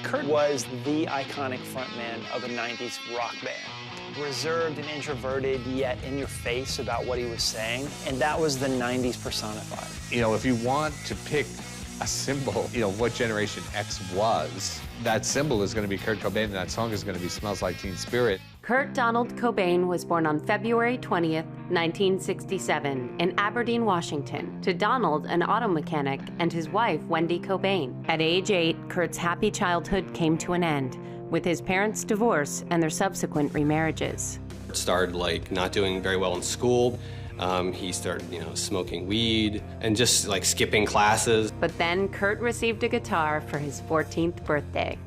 Kurt was the iconic frontman of a 90s rock band. Reserved and introverted, yet in your face about what he was saying, and that was the 90s personified. You know, if you want to pick a symbol, you know, what Generation X was, that symbol is going to be Kurt Cobain, and that song is going to be Smells Like Teen Spirit. Kurt Donald Cobain was born on February 20th, 1967, in Aberdeen, Washington, to Donald, an auto mechanic, and his wife, Wendy Cobain. At age 8, Kurt's happy childhood came to an end, with his parents' divorce and their subsequent remarriages. It started like not doing very well in school. He started, smoking weed and just like skipping classes. But then Kurt received a guitar for his 14th birthday.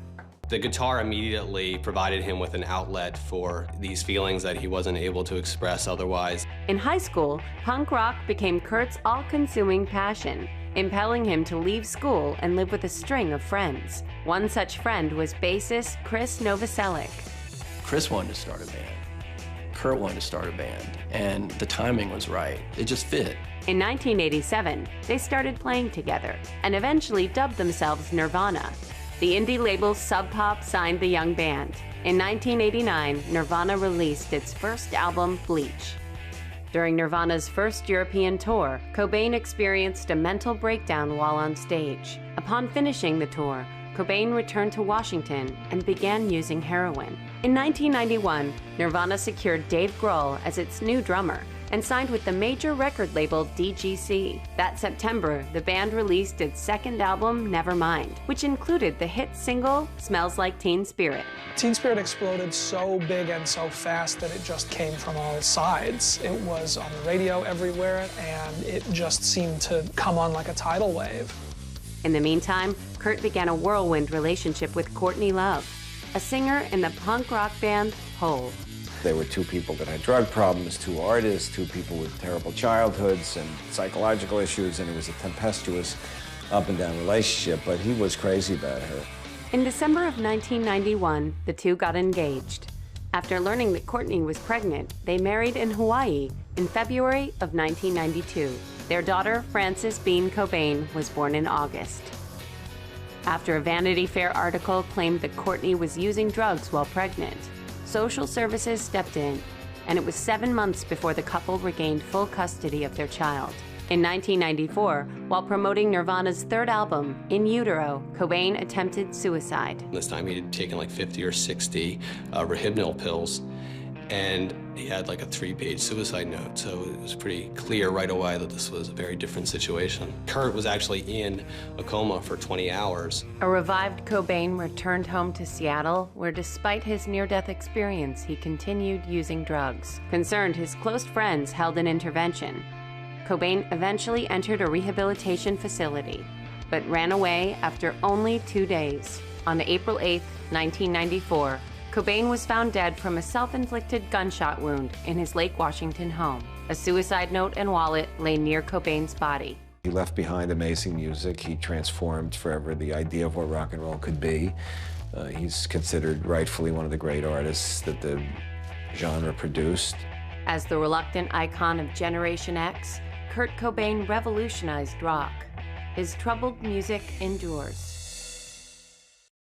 The guitar immediately provided him with an outlet for these feelings that he wasn't able to express otherwise. In high school, punk rock became Kurt's all-consuming passion, impelling him to leave school and live with a string of friends. One such friend was bassist Chris Novoselic. Chris wanted to start a band. Kurt wanted to start a band, and the timing was right. It just fit. In 1987, they started playing together and eventually dubbed themselves Nirvana. The indie label Sub Pop signed the young band. In 1989, Nirvana released its first album, Bleach. During Nirvana's first European tour, Cobain experienced a mental breakdown while on stage. Upon finishing the tour, Cobain returned to Washington and began using heroin. In 1991, Nirvana secured Dave Grohl as its new drummer and signed with the major record label DGC. That September, the band released its second album, Nevermind, which included the hit single, Smells Like Teen Spirit. Teen Spirit exploded so big and so fast that it just came from all sides. It was on the radio everywhere, and it just seemed to come on like a tidal wave. In the meantime, Kurt began a whirlwind relationship with Courtney Love, a singer in the punk rock band Hole. They were two people that had drug problems, two artists, two people with terrible childhoods and psychological issues, and it was a tempestuous up and down relationship, but he was crazy about her. In December of 1991, the two got engaged. After learning that Courtney was pregnant, they married in Hawaii in February of 1992. Their daughter, Frances Bean Cobain, was born in August. After a Vanity Fair article claimed that Courtney was using drugs while pregnant, social services stepped in, and it was 7 months before the couple regained full custody of their child. In 1994, while promoting Nirvana's third album, In Utero, Cobain attempted suicide. This time he had taken like 50 or 60 Rohypnol pills, and he had like a 3-page suicide note, so it was pretty clear right away that this was a very different situation. Kurt was actually in a coma for 20 hours. A revived Cobain returned home to Seattle, where despite his near-death experience, he continued using drugs. Concerned, his close friends held an intervention. Cobain eventually entered a rehabilitation facility, but ran away after only 2 days. On April 8, 1994, Cobain was found dead from a self-inflicted gunshot wound in his Lake Washington home. A suicide note and wallet lay near Cobain's body. He left behind amazing music. He transformed forever the idea of what rock and roll could be. He's considered rightfully one of the great artists that the genre produced. As the reluctant icon of Generation X, Kurt Cobain revolutionized rock. His troubled music endures.